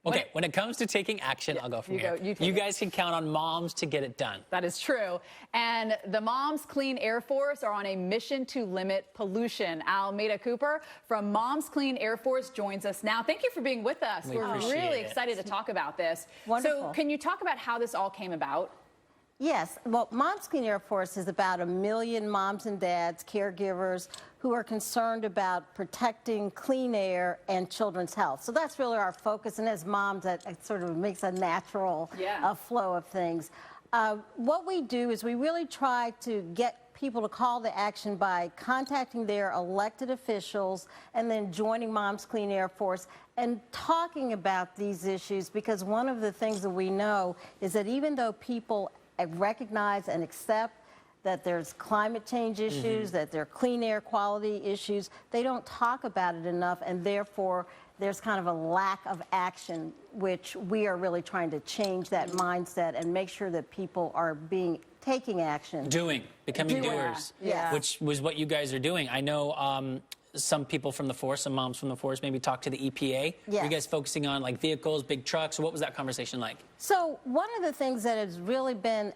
Okay, when it comes to taking action, I'll go from here. You guys can count on moms to get it done. That is true. And the Moms Clean Air Force are on a mission to limit pollution. Almeta Cooper from Moms Clean Air Force joins us now. Thank you for being with us. We're really excited to talk about this. Wonderful. So can you talk about how this all came about? Yes. Well, Moms Clean Air Force is about 1 million moms and dads, caregivers, who are concerned about protecting clean air and children's health. So that's really our focus. And as moms, that sort of makes a natural flow of things. What we do is we really try to get people to call to action by contacting their elected officials and then joining Moms Clean Air Force and talking about these issues, because one of the things that we know is that even though people recognize and accept that there's climate change issues, that there are clean air quality issues, they don't talk about it enough, and therefore there's kind of a lack of action, which we are really trying to change that mindset and make sure that people are taking action. Becoming doers, which was what you guys are doing. I know some people from the force, some moms from the force, maybe talk to the EPA. Yes. Are you guys focusing on like vehicles, big trucks? What was that conversation like? So one of the things that has really been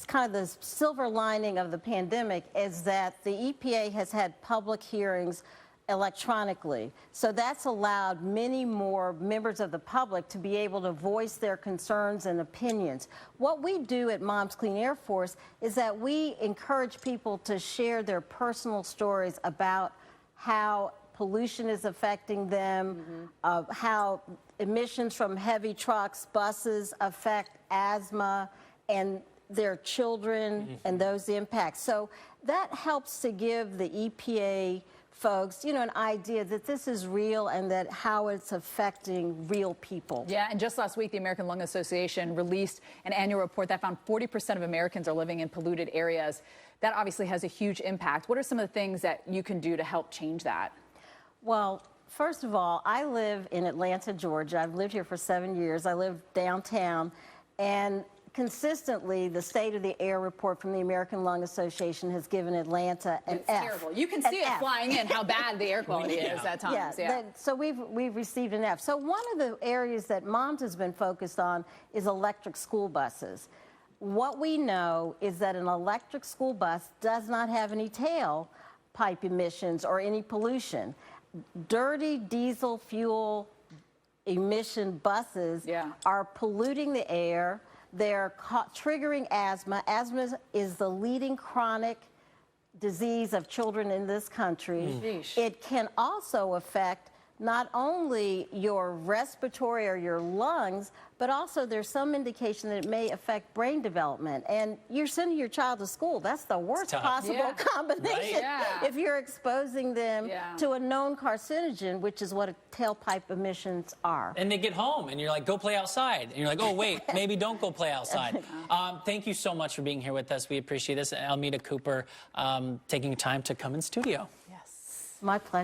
kind of the silver lining of the pandemic is that the EPA has had public hearings electronically. So that's allowed many more members of the public to be able to voice their concerns and opinions. What we do at Moms Clean Air Force is that we encourage people to share their personal stories about how pollution is affecting them, how emissions from heavy trucks, buses affect asthma and their children and those impacts. So that helps to give the EPA folks, you know, an idea that this is real and that how it's affecting real people. Yeah, and just last week, the American Lung Association released an annual report that found 40% of Americans are living in polluted areas. That obviously has a huge impact. What are some of the things that you can do to help change that? Well, first of all, I live in Atlanta, Georgia. I've lived here for 7 years. I live downtown, and consistently, the State of the Air report from the American Lung Association has given Atlanta an F. Terrible. You can see it flying in, how bad the air quality is at times. So we've received an F. So one of the areas that Moms has been focused on is electric school buses. What we know is that an electric school bus does not have any tailpipe emissions or any pollution. Dirty diesel fuel emission buses are polluting the air. They're triggering asthma. Asthma is the leading chronic disease of children in this country. It can also affect not only your respiratory or your lungs, but also there's some indication that it may affect brain development. And you're sending your child to school. That's the worst possible combination if you're exposing them to a known carcinogen, which is what tailpipe emissions are. And they get home and you're like, go play outside. And you're like, oh, wait, maybe don't go play outside. Thank you so much for being here with us. We appreciate this. Almeta Cooper taking time to come in studio. Yes. My pleasure.